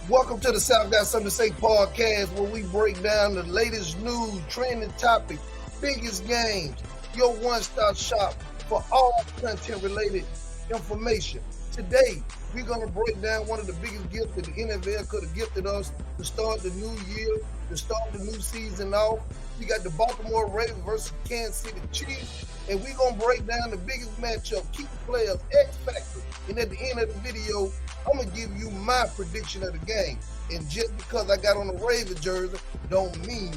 Welcome to the South Got Something to Say podcast, where we break down the latest news, trending topics, biggest games, your one-stop shop for all content-related information. Today, we're going to break down one of the biggest gifts that the NFL could have gifted us to start the new year, to start the new season off. We got the Baltimore Ravens versus Kansas City Chiefs, and we're going to break down the biggest matchup, key players, X factor. And at the end of the video, I'm going to give you my prediction of the game. And just because I got on the Ravens jersey, don't mean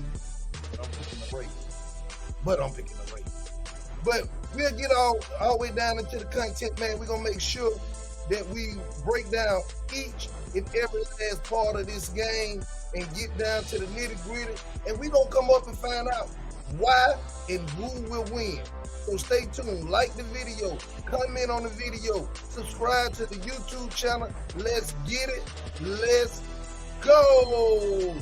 that I'm picking the Ravens. But I'm picking the Ravens. But we'll get all the way down into the content, man. We're going to make sure that we break down each and every last part of this game and get down to the nitty-gritty. And we're going to come up and find out why and who will win. So stay tuned, like the video, comment on the video, subscribe to the YouTube channel. Let's get it. Let's go.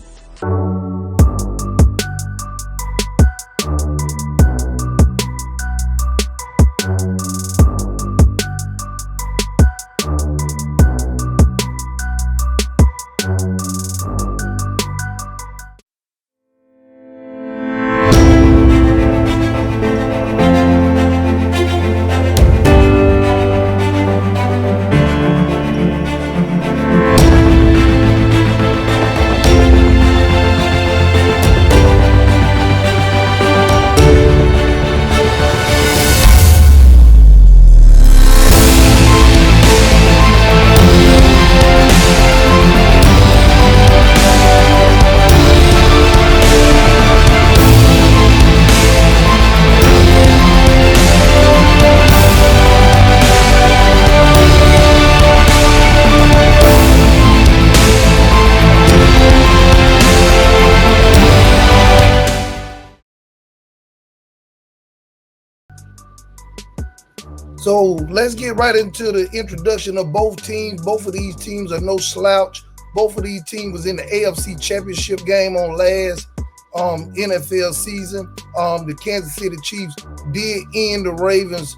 So let's get right into the introduction of both teams. Both of these teams are no slouch. Both of these teams was in the AFC Championship game on last NFL season. The Kansas City Chiefs did end the Ravens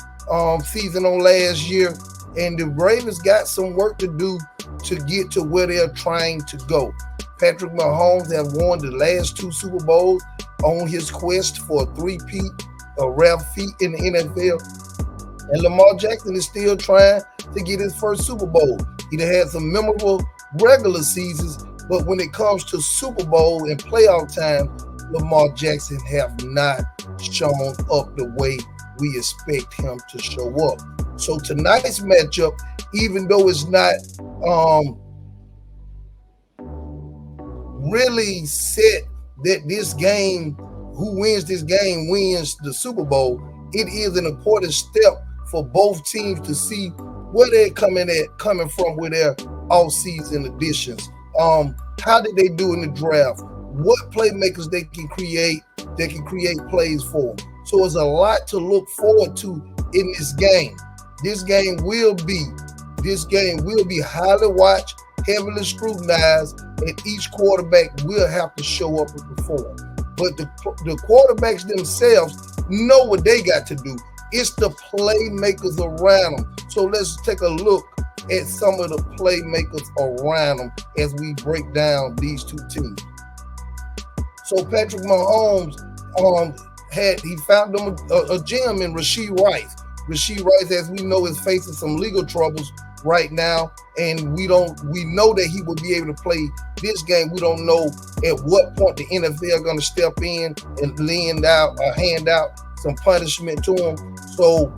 season on last year, and the Ravens got some work to do to get to where they're trying to go. Patrick Mahomes have won the last two Super Bowls on his quest for a three-peat, a rare feat in the NFL. And Lamar Jackson is still trying to get his first Super Bowl. He done had some memorable regular seasons, but when it comes to Super Bowl and playoff time, Lamar Jackson have not shown up the way we expect him to show up. So tonight's matchup, even though it's not really set that this game, who wins this game wins the Super Bowl, it is an important step for both teams to see where they're coming from with their off-season additions. How did they do in the draft? What playmakers they can create plays for. So it's a lot to look forward to in this game. This game will be highly watched, heavily scrutinized, and each quarterback will have to show up and perform. But the quarterbacks themselves know what they got to do. It's the playmakers around them. So let's take a look at some of the playmakers around them as we break down these two teams. So Patrick Mahomes he found them a gem in Rashee Rice. Rashee Rice, as we know, is facing some legal troubles right now, and we know that he will be able to play this game. We don't know at what point the NFL are going to step in and hand out some punishment to him. So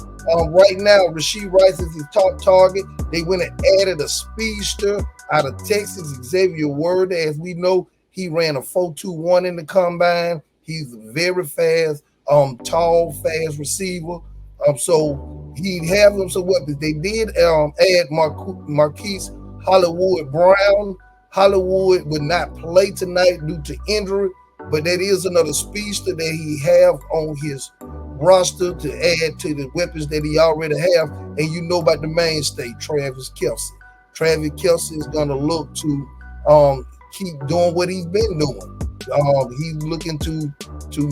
right now, Rashee Rice is his top target. They went and added a speedster out of Texas, Xavier Word. As we know, he ran a 4.21 in the combine. He's very fast, tall, fast receiver. So he have them some weapons. They did add Marquise Hollywood Brown. Hollywood would not play tonight due to injury, but that is another speedster that he have on his roster to add to the weapons that he already have. And you know about the mainstay, Travis Kelce. Travis Kelce is going to look to keep doing what he's been doing. He's looking to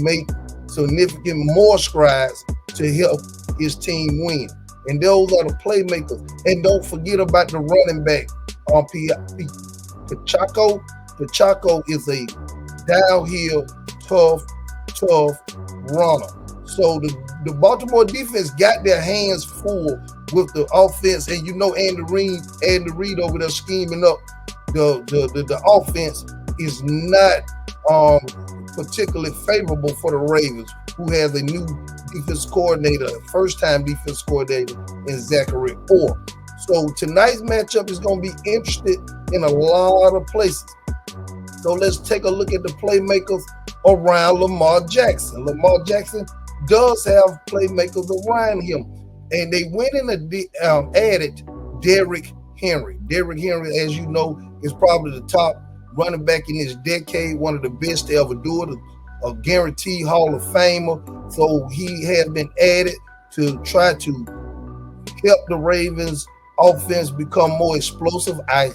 make significant more strides to help his team win. And those are the playmakers. And don't forget about the running back, Pacheco. Pacheco is a downhill, tough runner. So the Baltimore defense got their hands full with the offense, and you know Andy Reid over there scheming up the offense is not particularly favorable for the Ravens, who has a new defense coordinator, first-time defense coordinator in Zachary Orr. So tonight's matchup is going to be interested in a lot of places. So let's take a look at the playmakers around Lamar Jackson. Lamar Jackson does have playmakers around him, and they went in and added Derrick Henry. Derrick Henry, as you know, is probably the top running back in this decade, one of the best to ever do it, a guaranteed Hall of Famer. So he has been added to try to help the Ravens offense become more explosive. I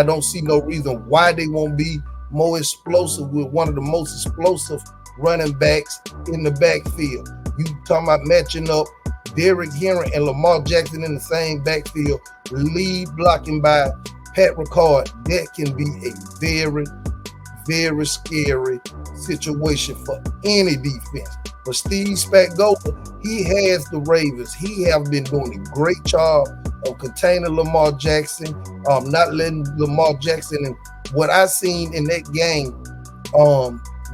don't see no reason why they won't be more explosive with one of the most explosive running backs in the backfield. You talking about matching up Derrick Henry and Lamar Jackson in the same backfield, lead blocking by Pat Ricard. That can be a very, very scary situation for any defense. But Steve Spagnuolo, he has the Ravens. He have been doing a great job of containing Lamar Jackson, not letting Lamar Jackson. And what I seen in that game,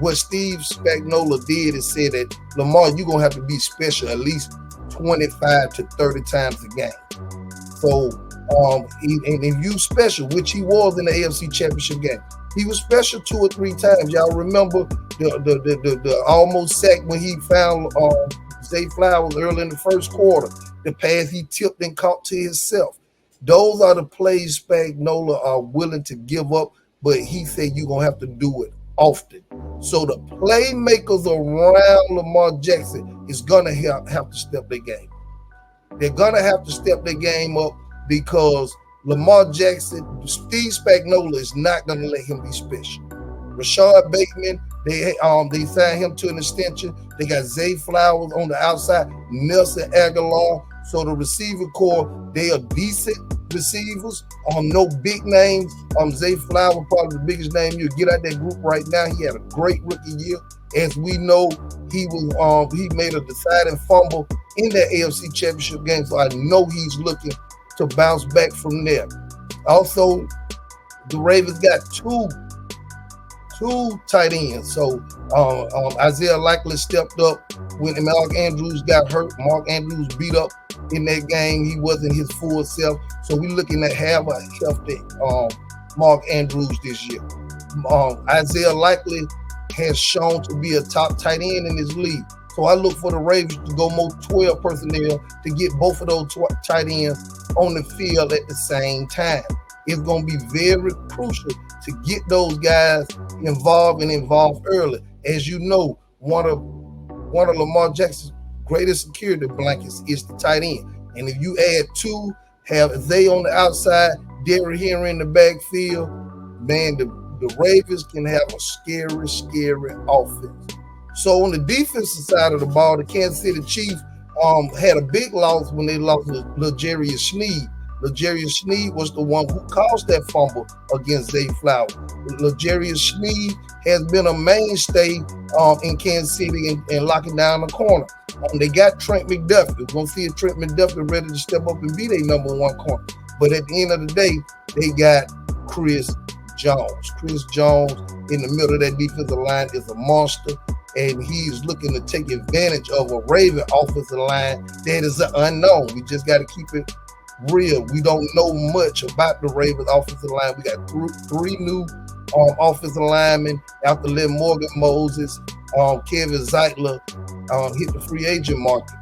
what Steve Spagnuolo did is said that Lamar, you're gonna have to be special at least 25 to 30 times a game. So, and if you special, which he was in the AFC Championship game, he was special 2 or 3 times. Y'all remember the almost sack when he found Zay Flowers early in the first quarter. The pass he tipped and caught to himself. Those are the plays Spagnuolo are willing to give up, but he said you're going to have to do it often. So the playmakers around Lamar Jackson is going to have to step their game. They're going to have to step their game up because Lamar Jackson, Steve Spagnuolo is not going to let him be special. Rashad Bateman, they signed him to an extension. They got Zay Flowers on the outside, Nelson Aguilar. So the receiver core, they are decent receivers. No big names. Zay Flowers, probably the biggest name you get out that group right now. He had a great rookie year. As we know, he made a deciding fumble in that AFC Championship game. So I know he's looking to bounce back from there. Also, the Ravens got two tight ends. So Isaiah Likely stepped up when Mark Andrews got hurt. Mark Andrews beat up in that game. He wasn't his full self. So we're looking to have a healthy Mark Andrews this year. Isaiah Likely has shown to be a top tight end in this league. So I look for the Ravens to go more 12 personnel to get both of those tight ends on the field at the same time. It's going to be very crucial to get those guys involved early. As you know, one of Lamar Jackson's greatest security blankets is the tight end. And if you add 2, have Zay on the outside, Derrick Henry in the backfield, man, the Ravens can have a scary offense. So on the defensive side of the ball, the Kansas City Chiefs had a big loss when they lost L'Jarius Sneed. L'Jarius Sneed was the one who caused that fumble against Zay Flowers. L'Jarius Sneed has been a mainstay in Kansas City and locking down the corner. They got Trent McDuffie. We're going to see if Trent McDuffie ready to step up and be their number 1 corner. But at the end of the day, they got Chris Jones. Chris Jones in the middle of that defensive line is a monster, and he's looking to take advantage of a Raven offensive line that is an unknown. We just got to keep it real. We don't know much about the Ravens offensive line. We got 3 new offensive linemen after letting Morgan Moses, Kevin Zeitler hit the free agent market.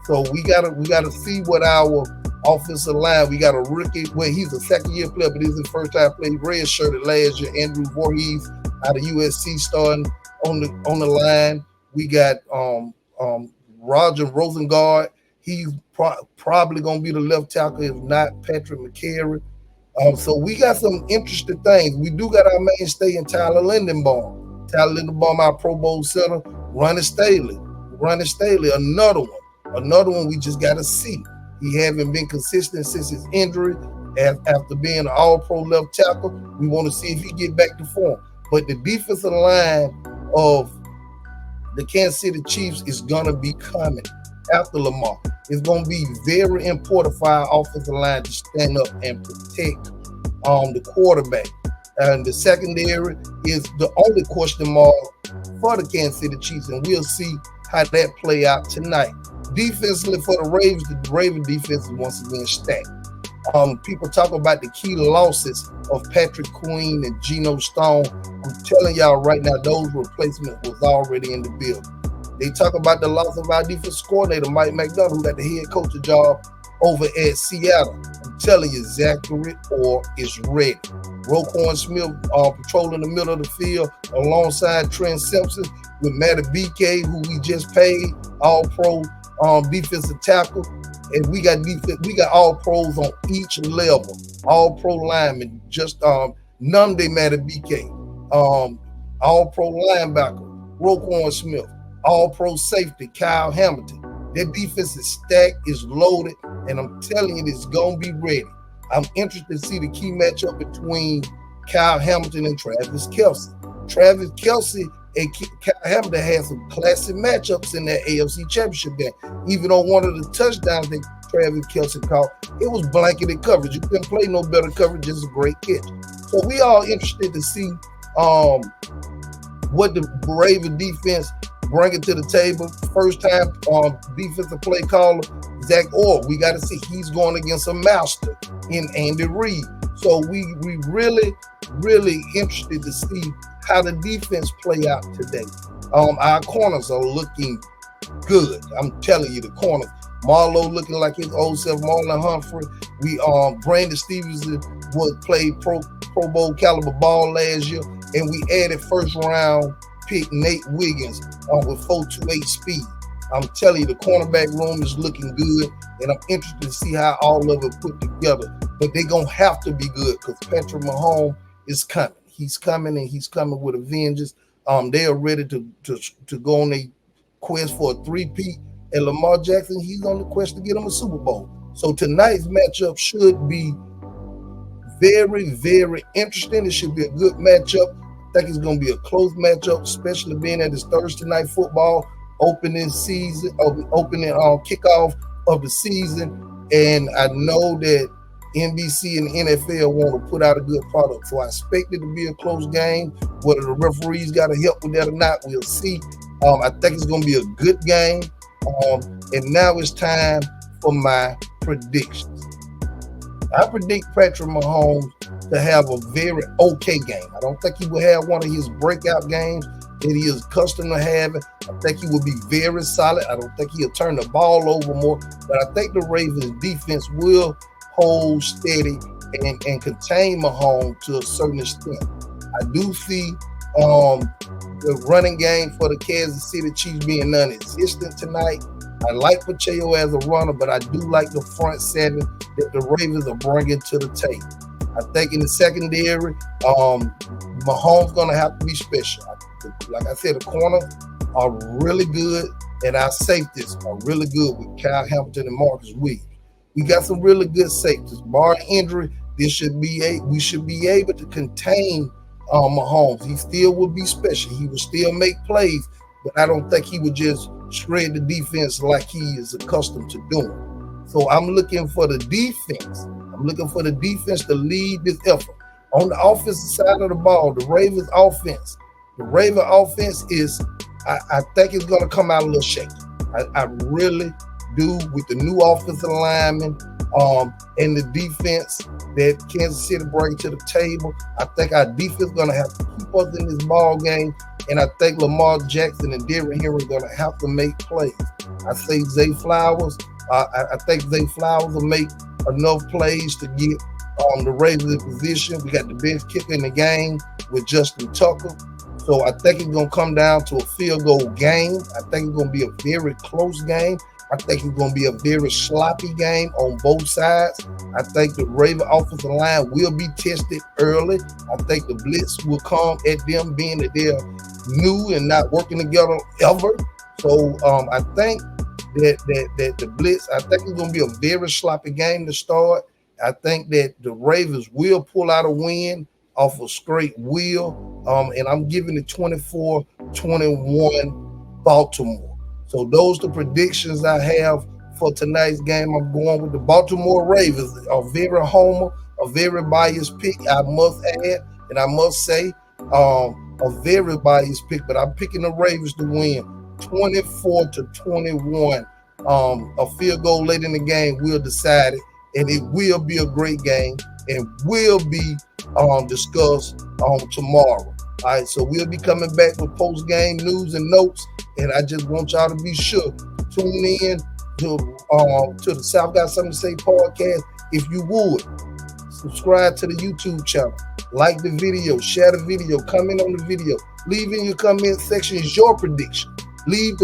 So we gotta see what our offensive line. We got a rookie. Well, he's a second-year player, but he's his first time playing red-shirted last year. Andrew Voorhees out of USC starting on the line. We got Roger Rosengard. He's probably going to be the left tackle, if not Patrick McCary. So we got some interesting things. We do got our mainstay in Tyler Lindenbaum. Tyler Lindenbaum, our Pro Bowl center. Ronnie Staley, another one we just got to see. He haven't been consistent since his injury. after being an all-pro left tackle. We want to see if he get back to form. But the defensive line of the Kansas City Chiefs is going to be coming after Lamar. It's going to be very important for our offensive line to stand up and protect the quarterback. And the secondary is the only question mark for the Kansas City Chiefs, and we'll see how that play out tonight. Defensively for the Raven defense is once again stacked. People talk about the key losses of Patrick Queen and Geno Stone. I'm telling y'all right now, those replacements was already in the building. They talk about the loss of our defensive coordinator, Mike McDonald, who got the head coaching job over at Seattle. I'm telling you, Zachary Orr is ready. Roquan Smith patrolling the middle of the field alongside Trent Simpson with Matty BK, who we just paid, all-pro defensive tackle. And we got all pros on each level, all pro linemen, just Numde Matty BK, all pro linebacker, Roquan Smith, all pro safety, Kyle Hamilton. Their defense is stacked, is loaded, and I'm telling you, it's gonna be ready. I'm interested to see the key matchup between Kyle Hamilton and Travis Kelce. Travis Kelce and Kyle Hamilton had some classic matchups in that AFC Championship game. Even on one of the touchdowns that Travis Kelce caught, it was blanketed coverage. You couldn't play no better coverage, just a great catch. So we all interested to see what the Raven defense bring it to the table. First time defensive play caller, Zach Orr. We got to see, he's going against a master in Andy Reid. So we really interested to see how the defense play out today. Our corners are looking good. I'm telling you, the corners. Marlowe looking like his old self. Marlon Humphrey. We Brandon Stevenson played Pro Bowl caliber ball last year, and we added first round pick Nate Wiggins with 4.28 speed. I'm telling you, the cornerback room is looking good, and I'm interested to see how all of it put together. But they're going to have to be good because Patrick Mahomes is coming. He's coming, and he's coming with a vengeance. They are ready to go on a quest for a three-peat. And Lamar Jackson, he's on the quest to get him a Super Bowl. So tonight's matchup should be very interesting. It should be a good matchup. I think it's going to be a close matchup, especially being at this Thursday night football opening season, opening kickoff of the season. And I know that NBC and the NFL want to put out a good product. So I expect it to be a close game. Whether the referees got to help with that or not, we'll see. I think it's going to be a good game. And now it's time for my predictions. I predict Patrick Mahomes to have a very okay game. I don't think he will have one of his breakout games that he is accustomed to having. I think he will be very solid. I don't think he'll turn the ball over more, but I think the Ravens defense will hold steady and contain Mahomes to a certain extent. I do see the running game for the Kansas City Chiefs being non-existent tonight. I like Pacheco as a runner, but I do like the front seven that the Ravens are bringing to the table. I think in the secondary, Mahomes going to have to be special. Like I said, the corners are really good, and our safeties are really good with Kyle Hamilton and Marcus Williams. We got some really good safeties. Barring injury, we should be able to contain Mahomes. He still would be special. He would still make plays, but I don't think he would just shred the defense like he is accustomed to doing. So I'm looking for the defense. I'm looking for the defense to lead this effort. On the offensive side of the ball, the Ravens offense. The Raven offense is, I think it's going to come out a little shaky. I really do, with the new offensive lineman and the defense that Kansas City brings to the table. I think our defense is going to have to keep us in this ball game, and I think Lamar Jackson and Derrick Henry are going to have to make plays. I say Zay Flowers. I think Zay Flowers will make enough plays to get the Ravens in position. We got the best kicker in the game with Justin Tucker. So I think it's going to come down to a field goal game. I think it's going to be a very close game. I think it's going to be a very sloppy game on both sides. I think the Raven offensive line will be tested early. I think the blitz will come at them, being that they're new and not working together ever. So I think that the blitz, I think it's going to be a very sloppy game to start. I think that the Ravens will pull out a win off a straight will. And I'm giving it 24-21 Baltimore. So those are the predictions I have for tonight's game. I'm going with the Baltimore Ravens. A very biased pick, I must add, and I must say, a very biased pick, but I'm picking the Ravens to win 24-21. A field goal late in the game will decide it, and it will be a great game and will be discussed tomorrow. All right, so we'll be coming back with post-game news and notes, and I just want y'all to be sure to tune in to the South Got Something to Say podcast. If you would, subscribe to the YouTube channel, like the video, share the video, comment on the video, leave in your comment section is your prediction. Leave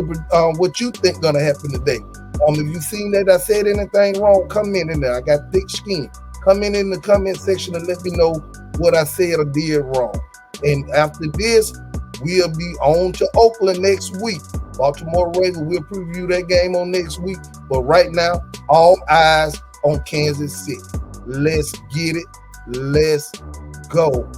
what you think gonna happen today. If you seen that I said anything wrong, comment in there. I got thick skin. Comment in the comment section and let me know what I said or did wrong. And after this, we'll be on to Oakland next week. Baltimore Ravens, we'll preview that game on next week. But right now, all eyes on Kansas City. Let's get it. Let's go.